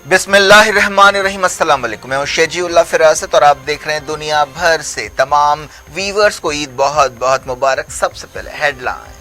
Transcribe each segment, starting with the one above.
بسم اللہ الرحمن الرحیم۔ السلام علیکم، میں ہوں شیجی اللہ فراست اور آپ دیکھ رہے ہیں دنیا بھر سے تمام ویورز کو عید بہت بہت مبارک۔ سب سے پہلے head line.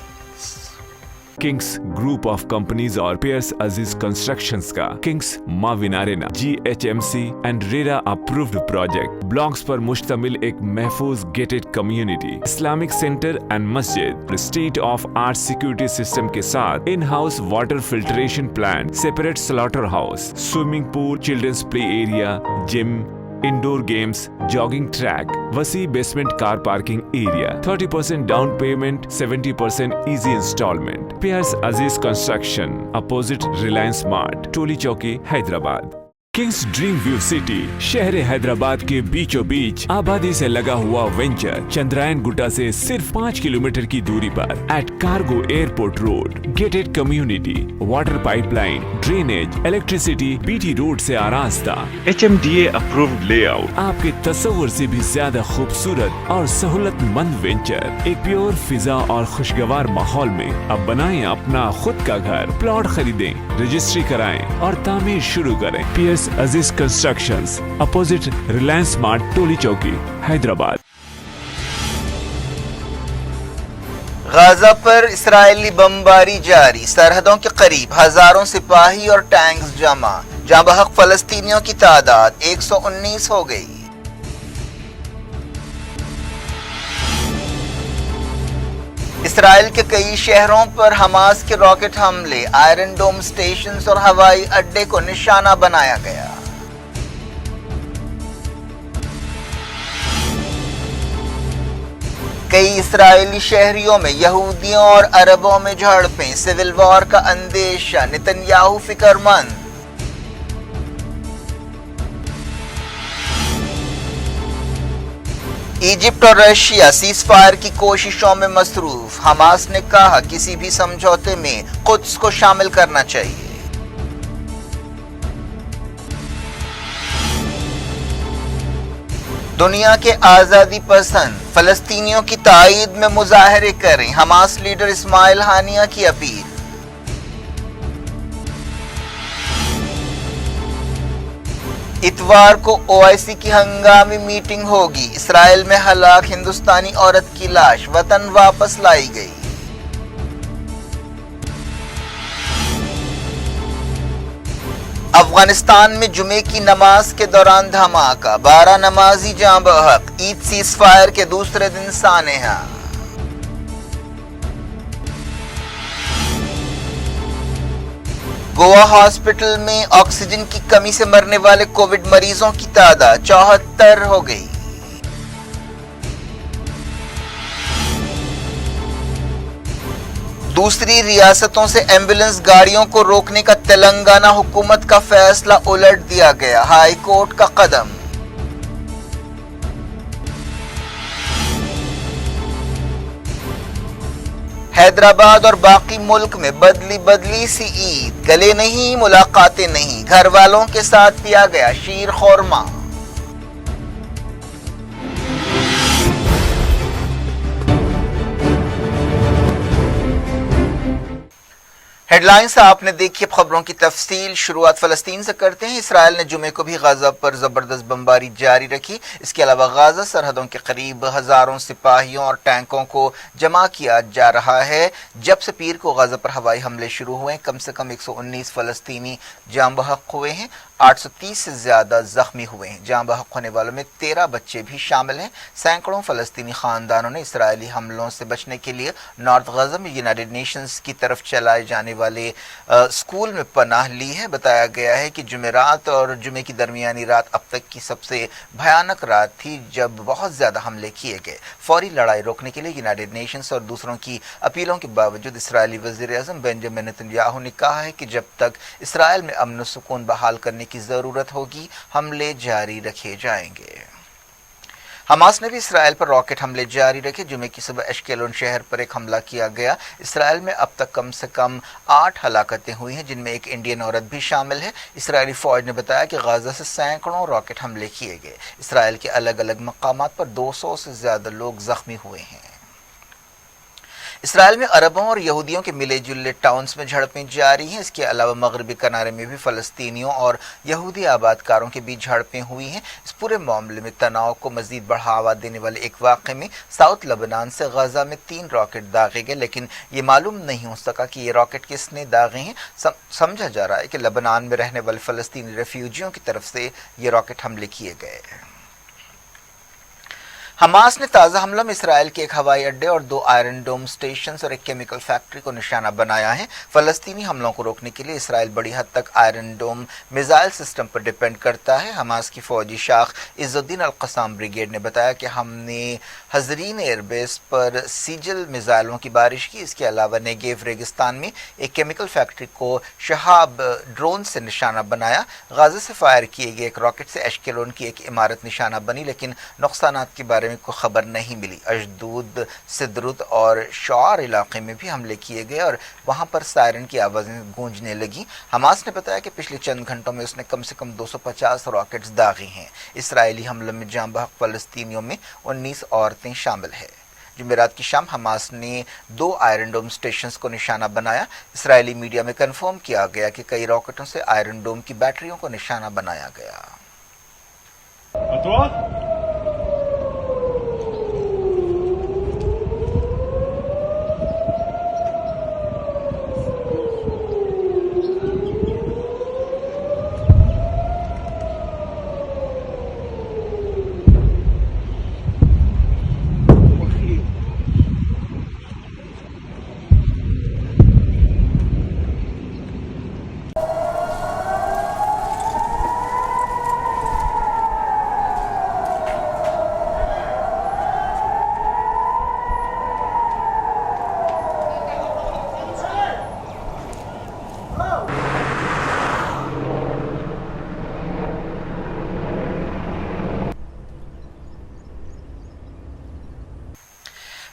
Kings group of companies اور پیئرس عزیز کنسٹرکشنز کا کنگس معاون arena GHMC and RERA approved project blocks پر مشتمل ایک محفوظ gated community, Islamic centre and مسجد، state of art security system کے ساتھ in house water filtration plant, separate slaughter house, swimming pool, children's play area, gym, indoor games, jogging track, وسیع basement car parking area, 30% down payment, 70% easy instalment. Pierce Aziz construction, opposite Reliance mart, Toli Chowki, Hyderabad. Kings Dream View City, شہر حیدرآباد کے بیچوں بیچ آبادی سے لگا ہوا venture, Chandrayan گٹا سے صرف 5 kilometre کی دوری پر، at cargo airport road, gated community, water pipe line, drainage, electricity, BT road سے آراستہ، HMDA اپرووڈ لے آؤٹ، آپ کے تصور سے بھی زیادہ خوبصورت اور سہولت مند وینچر، ایک پیور فضا اور خوشگوار ماحول میں۔ اب بنائیں اپنا خود کا گھر، پلاٹ خریدیں، رجسٹری کرائیں اور تعمیر شروع کریں۔ Periods Aziz constructions, opposite Reliance mart, Toli Chowki, Hyderabad. Gaza پر اسرائیلی بمباری جاری، سرحدوں کے قریب ہزاروں سپاہی اور ٹینکس جمع، جاں بحق فلسطینیوں کی تعداد 119 ہو گئی۔ اسرائیل کے کئی شہروں پر حماس کے راکٹ حملے، آئرن ڈوم سٹیشنز اور ہوائی اڈے کو نشانہ بنایا گیا۔ کئی اسرائیلی شہریوں میں یہودیوں اور عربوں میں جھڑپیں، سول وار کا اندیشہ، نتنیاہو فکر مند۔ ایجپٹ اور رشیا سیز فائر کی کوششوں میں مصروف، حماس نے کہا کسی بھی سمجھوتے میں قدس کو شامل کرنا چاہیے۔ دنیا کے آزادی پسند فلسطینیوں کی تائید میں مظاہرے کریں، حماس لیڈر اسماعیل ہانیہ کی اپیل۔ اتوار کو OIC کی ہنگامی میٹنگ ہوگی، اسرائیل میں ہلاک ہندوستانی عورت کی لاش وطن واپس لائی گئی۔ افغانستان میں جمعے کی نماز کے دوران دھماکہ، 12 نمازی جاں بحق، عید سیز فائر کے دوسرے دن سانحہ۔ گوا ہاسپٹل میں آکسیجن کی کمی سے مرنے والے کووڈ مریضوں کی تعداد 74 ہو گئی۔ دوسری ریاستوں سے ایمبولینس گاڑیوں کو روکنے کا تلنگانہ حکومت کا فیصلہ الٹ دیا گیا، ہائی کورٹ کا قدم۔ حیدرآباد اور باقی ملک میں بدلی سی عید، گلے نہیں، ملاقاتیں نہیں، گھر والوں کے ساتھ پیا گیا شیر خورما۔ ہیڈ لائنز آپ نے دیکھی، اب خبروں کی تفصیل۔ شروعات فلسطین سے کرتے ہیں۔ اسرائیل نے جمعے کو بھی غزہ پر زبردست بمباری جاری رکھی۔ اس کے علاوہ غزہ سرحدوں کے قریب ہزاروں سپاہیوں اور ٹینکوں کو جمع کیا جا رہا ہے۔ جب سے پیر کو غزہ پر ہوائی حملے شروع ہوئے، کم سے کم 119 فلسطینی جاں بحق ہوئے ہیں، 830 سے زیادہ زخمی ہوئے ہیں۔ جاں بحق ہونے والوں میں 13 بچے بھی شامل ہیں۔ سینکڑوں فلسطینی خاندانوں نے اسرائیلی حملوں سے بچنے کے لیے نارتھ غزہ میں یونائیٹڈ نیشنز کی طرف چلائے جانے والے اسکول میں پناہ لی ہے۔ بتایا گیا ہے کہ جمعرات اور جمعے کی درمیانی رات اب تک کی سب سے بھیانک رات تھی جب بہت زیادہ حملے کیے گئے۔ فوری لڑائی روکنے کے لیے یونائیٹڈ نیشنز اور دوسروں کی اپیلوں کے باوجود اسرائیلی وزیر اعظم بنجامن نتنیاہو نے کہا ہے کہ جب تک اسرائیل میں امن و سکون بحال کرنے کی ضرورت ہوگی، حملے جاری رکھے جائیں گے۔ حماس نے بھی اسرائیل پر راکٹ حملے جاری رکھے۔ جمعے کی صبح ایشکیلون شہر پر ایک حملہ کیا گیا۔ اسرائیل میں اب تک کم سے کم 8 ہلاکتیں ہوئی ہیں، جن میں ایک انڈین عورت بھی شامل ہے۔ اسرائیلی فوج نے بتایا کہ غزہ سے سینکڑوں راکٹ حملے کیے گئے۔ اسرائیل کے الگ الگ مقامات پر 200 سے زیادہ لوگ زخمی ہوئے ہیں۔ اسرائیل میں عربوں اور یہودیوں کے ملے جلے ٹاؤنز میں جھڑپیں جاری ہیں۔ اس کے علاوہ مغربی کنارے میں بھی فلسطینیوں اور یہودی آباد کاروں کے بیچ جھڑپیں ہوئی ہیں۔ اس پورے معاملے میں تناؤ کو مزید بڑھاوا دینے والے ایک واقعے میں ساؤتھ لبنان سے غزہ میں 3 راکٹ داغے گئے، لیکن یہ معلوم نہیں ہو سکا کہ یہ راکٹ کس نے داغے ہیں۔ سمجھا جا رہا ہے کہ لبنان میں رہنے والے فلسطینی ریفیوجیوں کی طرف سے یہ راکٹ حملے کیے گئے۔ حماس نے تازہ حملوں میں اسرائیل کے ایک ہوائی اڈے اور 2 آئرن ڈوم سٹیشنز اور ایک کیمیکل فیکٹری کو نشانہ بنایا ہے۔ فلسطینی حملوں کو روکنے کے لیے اسرائیل بڑی حد تک آئرن ڈوم میزائل سسٹم پر ڈیپینڈ کرتا ہے۔ حماس کی فوجی شاخ عز الدین القسام بریگیڈ نے بتایا کہ ہم نے حزرین ایئر بیس پر سیجل میزائلوں کی بارش کی۔ اس کے علاوہ نیگیو ریگستان میں ایک کیمیکل فیکٹری کو شہاب ڈرون سے نشانہ بنایا۔ غزہ سے فائر کیے گئے ایک راکٹ سے ایشکیلون کی ایک عمارت نشانہ بنی، لیکن نقصانات کے بارے میں کوئی خبر نہیں ملی۔ اشدود، سدرت اور شعار علاقے میں بھی حملے کیے گئے اور وہاں پر سائرن کی آوازیں گونجنے لگیں۔ حماس نے بتایا کہ پچھلے چند گھنٹوں میں اس نے کم سے کم 250 راکٹس داغے ہیں۔ اسرائیلی حملوں میں جاں بحق فلسطینیوں میں 19 عورتیں شامل ہیں۔ جمعرات کی شام حماس نے 2 آئرن ڈوم سٹیشنز کو نشانہ بنایا۔ اسرائیلی میڈیا میں کنفرم کیا گیا کہ کئی راکٹوں سے آئرن ڈوم کی بیٹریوں کو نشانہ بنایا گیا۔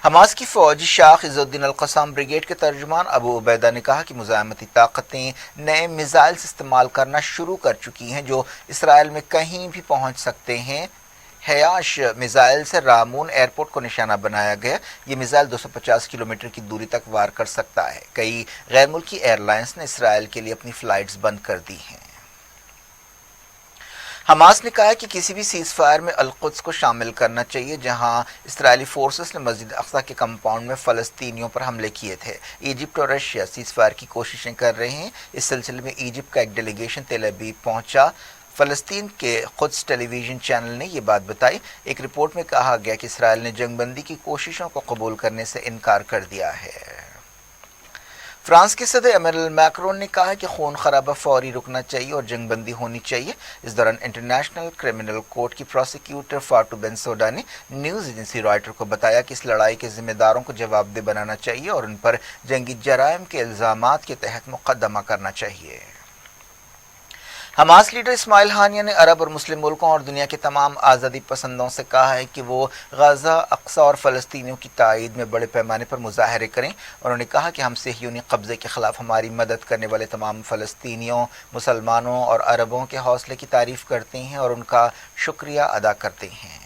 حماس کی فوجی شاخ عز الدین القسام بریگیڈ کے ترجمان ابو عبیدہ نے کہا کہ مزاحمتی طاقتیں نئے میزائلز استعمال کرنا شروع کر چکی ہیں جو اسرائیل میں کہیں بھی پہنچ سکتے ہیں۔ حیاش میزائل سے رامون ایئرپورٹ کو نشانہ بنایا گیا۔ یہ میزائل 250 کلومیٹر کی دوری تک وار کر سکتا ہے۔ کئی غیر ملکی ایئر لائنز نے اسرائیل کے لیے اپنی فلائٹس بند کر دی ہیں۔ حماس نے کہا کہ کسی بھی سیز فائر میں القدس کو شامل کرنا چاہیے، جہاں اسرائیلی فورسز نے مسجد اقصی کے کمپاؤنڈ میں فلسطینیوں پر حملے کیے تھے۔ ایجپٹ اور رشیا سیز فائر کی کوششیں کر رہے ہیں۔ اس سلسلے میں ایجپٹ کا ایک ڈیلیگیشن تیل ابیب پہنچا۔ فلسطین کے قدس ٹیلی ویژن چینل نے یہ بات بتائی۔ ایک رپورٹ میں کہا گیا کہ اسرائیل نے جنگ بندی کی کوششوں کو قبول کرنے سے انکار کر دیا ہے۔ فرانس کے صدر ایمانوئل میکرون نے کہا کہ خون خرابہ فوری رکنا چاہیے اور جنگ بندی ہونی چاہیے۔ اس دوران انٹرنیشنل کرمنل کورٹ کی پروسیکیوٹر فاٹو بنسوڈا نے نیوز ایجنسی رائٹر کو بتایا کہ اس لڑائی کے ذمہ داروں کو جواب دہ بنانا چاہیے اور ان پر جنگی جرائم کے الزامات کے تحت مقدمہ کرنا چاہیے۔ حماس لیڈر اسماعیل ہانیہ نے عرب اور مسلم ملکوں اور دنیا کے تمام آزادی پسندوں سے کہا ہے کہ وہ غزہ، اقصی اور فلسطینیوں کی تائید میں بڑے پیمانے پر مظاہرے کریں۔ انہوں نے کہا کہ ہم صہیونی قبضے کے خلاف ہماری مدد کرنے والے تمام فلسطینیوں، مسلمانوں اور عربوں کے حوصلے کی تعریف کرتے ہیں اور ان کا شکریہ ادا کرتے ہیں۔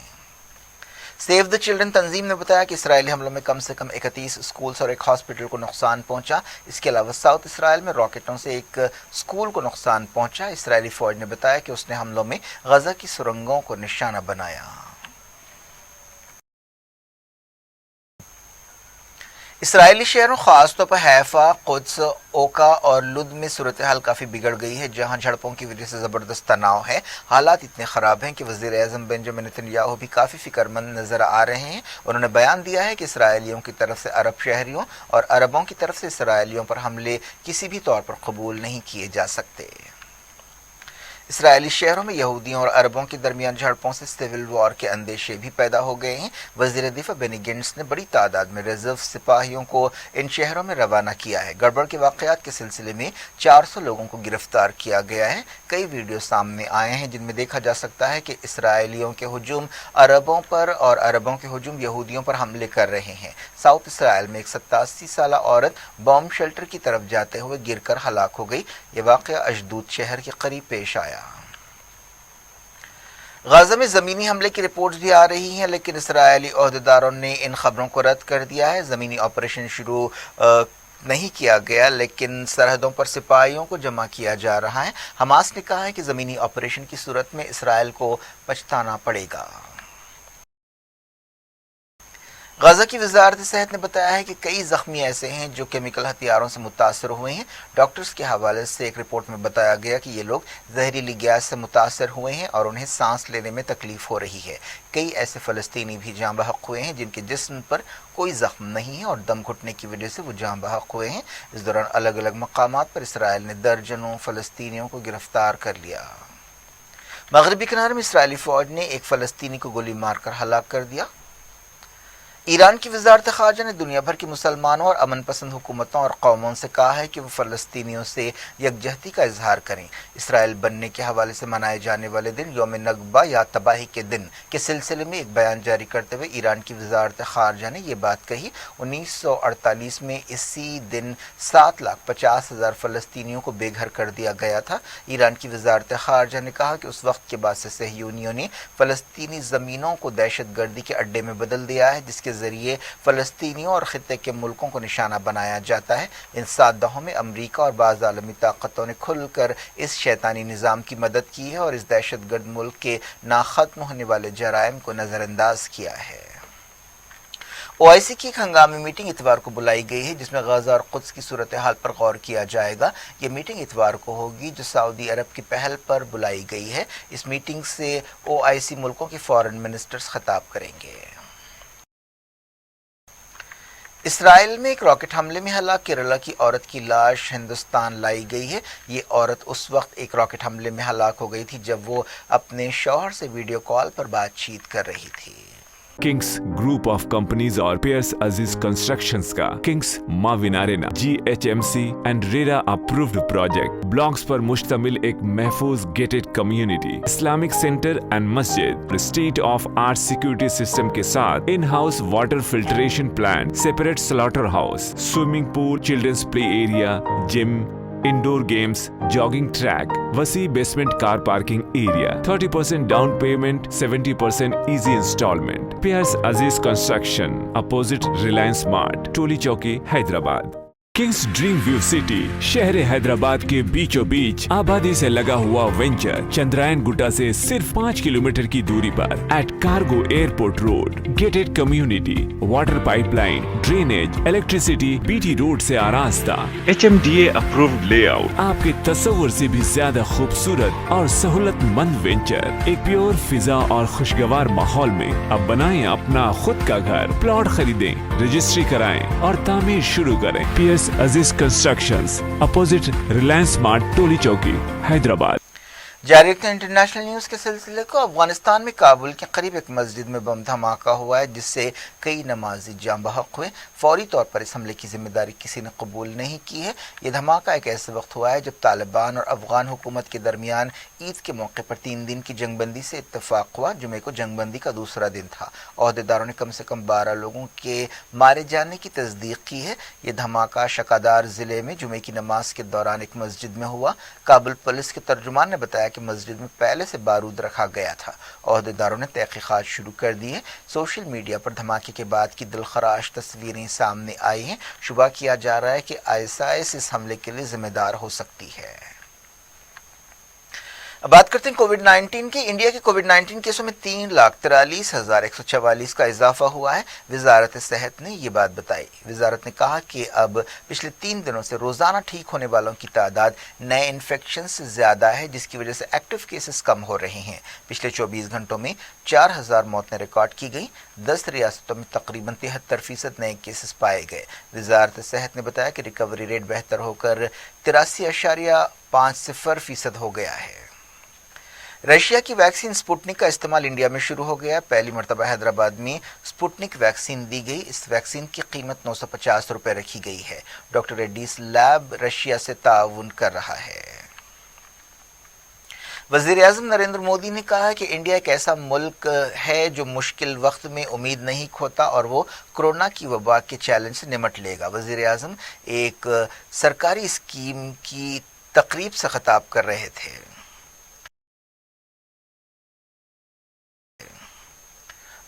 سیو دی چلڈرن تنظیم نے بتایا کہ اسرائیلی حملوں میں کم سے کم 31 اسکولز اور ایک ہاسپٹل کو نقصان پہنچا۔ اس کے علاوہ ساؤتھ اسرائیل میں راکٹوں سے ایک اسکول کو نقصان پہنچا۔ اسرائیلی فوج نے بتایا کہ اس نے حملوں میں غزہ کی سرنگوں کو نشانہ بنایا۔ اسرائیلی شہروں خاص طور پر حیفا، قدس، اوکا اور لد میں صورتحال کافی بگڑ گئی ہے، جہاں جھڑپوں کی وجہ سے زبردست تناؤ ہے۔ حالات اتنے خراب ہیں کہ وزیر اعظم بنجامن نتنیاہو بھی کافی فکر مند نظر آ رہے ہیں۔ انہوں نے بیان دیا ہے کہ اسرائیلیوں کی طرف سے عرب شہریوں اور عربوں کی طرف سے اسرائیلیوں پر حملے کسی بھی طور پر قبول نہیں کیے جا سکتے۔ اسرائیلی شہروں میں یہودیوں اور عربوں کے درمیان جھڑپوں سے سول وار کے اندیشے بھی پیدا ہو گئے ہیں۔ وزیر دفاع بینی گینٹس نے بڑی تعداد میں ریزرو سپاہیوں کو ان شہروں میں روانہ کیا ہے۔ گڑبڑ کے واقعات کے سلسلے میں 400 لوگوں کو گرفتار کیا گیا ہے۔ کئی ویڈیو سامنے آئے ہیں جن میں دیکھا جا سکتا ہے کہ اسرائیلیوں کے ہجوم عربوں پر اور عربوں کے ہجوم یہودیوں پر حملے کر رہے ہیں۔ ساؤتھ اسرائیل میں ایک 87 سالہ عورت بام شیلٹر کی طرف جاتے ہوئے گر کر ہلاک ہو گئی۔ یہ واقعہ اشدود شہر کے قریب پیش آیا۔ غزہ میں زمینی حملے کی رپورٹس بھی آ رہی ہیں، لیکن اسرائیلی عہدیداروں نے ان خبروں کو رد کر دیا ہے۔ زمینی آپریشن شروع نہیں کیا گیا، لیکن سرحدوں پر سپاہیوں کو جمع کیا جا رہا ہے۔ حماس نے کہا ہے کہ زمینی آپریشن کی صورت میں اسرائیل کو پچھتانا پڑے گا۔ غزہ کی وزارت صحت نے بتایا ہے کہ کئی زخمی ایسے ہیں جو کیمیکل ہتھیاروں سے متاثر ہوئے ہیں۔ ڈاکٹرز کے حوالے سے ایک رپورٹ میں بتایا گیا کہ یہ لوگ زہریلی گیس سے متاثر ہوئے ہیں اور انہیں سانس لینے میں تکلیف ہو رہی ہے۔ کئی ایسے فلسطینی بھی جاں بحق ہوئے ہیں جن کے جسم پر کوئی زخم نہیں ہے اور دم گھٹنے کی وجہ سے وہ جاں بحق ہوئے ہیں۔ اس دوران الگ الگ مقامات پر اسرائیل نے درجنوں فلسطینیوں کو گرفتار کر لیا۔ مغربی کنارے میں اسرائیلی فوج نے ایک فلسطینی کو گولی مار کر ہلاک کر دیا۔ ایران کی وزارت خارجہ نے دنیا بھر کی مسلمانوں اور امن پسند حکومتوں اور قوموں سے کہا ہے کہ وہ فلسطینیوں سے یکجہتی کا اظہار کریں۔ اسرائیل بننے کے حوالے سے منائے جانے والے دن یوم نکبہ یا تباہی کے دن کے سلسلے میں ایک بیان جاری کرتے ہوئے ایران کی وزارت خارجہ نے یہ بات کہی۔ 1948 میں اسی دن 7,50,000 فلسطینیوں کو بے گھر کر دیا گیا تھا۔ ایران کی وزارت خارجہ نے کہا کہ اس وقت کے بعد سے صہیونیوں نے فلسطینی زمینوں کو دہشت گردی کے اڈے میں بدل دیا ہے، جس کے ذریعے فلسطینیوں اور خطے کے ملکوں کو نشانہ بنایا جاتا ہے۔ ان 7 دہوں میں امریکہ اور بعض عالمی طاقتوں نے کھل کر اس شیطانی نظام کی مدد کی ہے اور اس دہشت گرد ملک کے ناختم ہونے والے جرائم کو نظر انداز کیا ہے۔ OIC کی ایک ہنگامی میٹنگ اتوار کو بلائی گئی ہے جس میں غزہ اور قدس کی صورتحال پر غور کیا جائے گا۔ یہ میٹنگ اتوار کو ہوگی جو سعودی عرب کی پہل پر بلائی گئی ہے۔ اس میٹنگ سے OIC ملکوں کے فارن منسٹرز خطاب کریں گے۔ اسرائیل میں ایک راکٹ حملے میں ہلاک کیرلا کی عورت کی لاش ہندوستان لائی گئی ہے۔ یہ عورت اس وقت ایک راکٹ حملے میں ہلاک ہو گئی تھی جب وہ اپنے شوہر سے ویڈیو کال پر بات چیت کر رہی تھی۔ کنگس گروپ آف کمپنیز اور پیئرس عزیز کنسٹرکشنز کا کنگس معاون arena GHMC and RERA approved project blocks پر مشتمل ایک محفوظ gated community, Islamic centre and مسجد، state of art security system کے ساتھ in house water filtration plant, separate slaughter house, swimming pool, children's play area, gym, indoor games, jogging track, وسیع basement car parking area, 30% down payment, 70% easy instalment. Pierce Aziz construction, opposite Reliance mart, Toli Chowki, Hyderabad. Kings Dream View City, شہر حیدرآباد کے بیچوں بیچ آبادی سے لگا ہوا venture, Chandrayan گٹا سے صرف 5 kilometre کی دوری پر at cargo airport road, gated community, water pipe line, drainage, electricity, BT road سے آراستہ، HMDA اپرووڈ لے آؤٹ، آپ کے تصور سے بھی زیادہ خوبصورت اور سہولت مند وینچر، ایک پیور فضا اور خوشگوار ماحول میں اب بنائیں اپنا خود کا گھر، پلاٹ خریدیں، رجسٹری کرائیں اور تعمیر شروع کریں۔ Periods Aziz constructions, opposite Reliance mart, Toli Chowki, Hyderabad. جاری رکھتے ہیں انٹرنیشنل نیوز کے سلسلے کو۔ افغانستان میں کابل کے قریب ایک مسجد میں بم دھماکہ ہوا ہے جس سے کئی نمازی جاں بحق ہوئے۔ فوری طور پر اس حملے کی ذمہ داری کسی نے قبول نہیں کی ہے۔ یہ دھماکہ ایک ایسے وقت ہوا ہے جب طالبان اور افغان حکومت کے درمیان عید کے موقع پر 3 دن کی جنگ بندی سے اتفاق ہوا۔ جمعے کو جنگ بندی کا دوسرا دن تھا۔ عہدیداروں نے کم سے کم 12 لوگوں کے مارے جانے کی تصدیق کی ہے۔ یہ دھماکہ شکادار ضلع میں جمعے کی نماز کے دوران ایک مسجد میں ہوا۔ کابل پولیس کے ترجمان نے بتایا کہ مسجد میں پہلے سے بارود رکھا گیا تھا۔ عہدیداروں نے تحقیقات شروع کر دی ہیں۔ سوشل میڈیا پر دھماکے کے بعد کی دلخراش تصویریں سامنے آئی ہیں۔ شبہ کیا جا رہا ہے کہ ISIS اس حملے کے لیے ذمہ دار ہو سکتی ہے۔ اب بات کرتے ہیں کووڈ-19 کی۔ انڈیا کے کووڈ-19 کیسوں میں 3,43,144 کا اضافہ ہوا ہے۔ وزارت صحت نے یہ بات بتائی۔ وزارت نے کہا کہ اب پچھلے 3 دنوں سے روزانہ ٹھیک ہونے والوں کی تعداد نئے انفیکشن سے زیادہ ہے، جس کی وجہ سے ایکٹیو کیسز کم ہو رہے ہیں۔ پچھلے 24 گھنٹوں میں 4,000 موتیں ریکارڈ کی گئیں۔ 10 ریاستوں میں تقریباً 73% نئے کیسز پائے گئے۔ وزارت صحت نے بتایا کہ ریکوری ریٹ بہتر ہو کر 83.50% ہو گیا ہے۔ رشیا کی ویکسین سپوٹنک کا استعمال انڈیا میں شروع ہو گیا۔ پہلی مرتبہ حیدرآباد میں سپوٹنک ویکسین دی گئی۔ اس ویکسین کی قیمت $950 رکھی گئی ہے۔ ڈاکٹر ریڈیز لیب رشیا سے تعاون کر رہا ہے۔ وزیر اعظم نریندر مودی نے کہا ہے کہ انڈیا ایک ایسا ملک ہے جو مشکل وقت میں امید نہیں کھوتا اور وہ کورونا کی وبا کے چیلنج سے نمٹ لے گا۔ وزیر اعظم ایک سرکاری اسکیم کی تقریب سے خطاب کر رہے تھے۔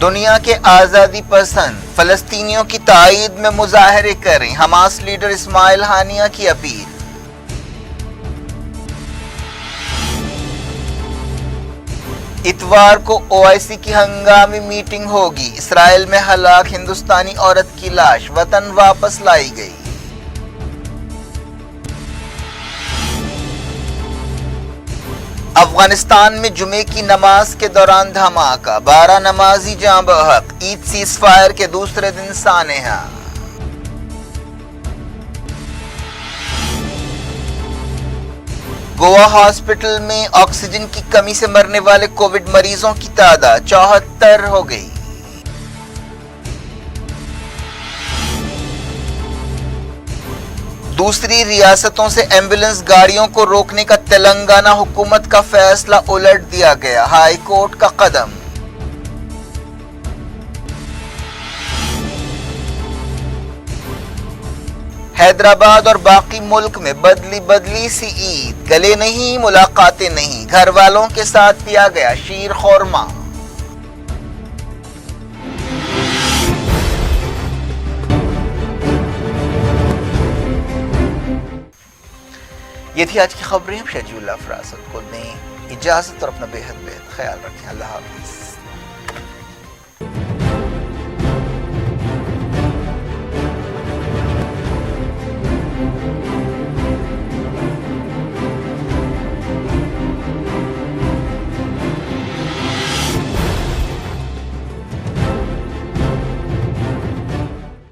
دنیا کے آزادی پسند فلسطینیوں کی تائید میں مظاہرے کریں، حماس لیڈر اسماعیل ہانیہ کی اپیل۔ اتوار کو OIC کی ہنگامی میٹنگ ہوگی، اسرائیل میں ہلاک ہندوستانی عورت کی لاش وطن واپس لائی گئی۔ افغانستان میں جمعے کی نماز کے دوران دھماکہ، 12 نمازی جاں بحق، عید سیز فائر کے دوسرے دن سانحہ۔ گوا ہاسپٹل میں آکسیجن کی کمی سے مرنے والے کووڈ مریضوں کی تعداد 74 ہو گئی۔ دوسری ریاستوں سے ایمبولینس گاڑیوں کو روکنے کا تلنگانہ حکومت کا فیصلہ الٹ دیا گیا، ہائی کورٹ کا قدم۔ حیدرآباد اور باقی ملک میں بدلی سی عید، گلے نہیں ملاقاتیں نہیں، گھر والوں کے ساتھ پیا گیا شیر خورما۔ یہ تھی آج کی خبریں، شجی اللہ فراست کو دیں اجازت اور اپنا بے حد خیال رکھیں۔ اللہ حافظ۔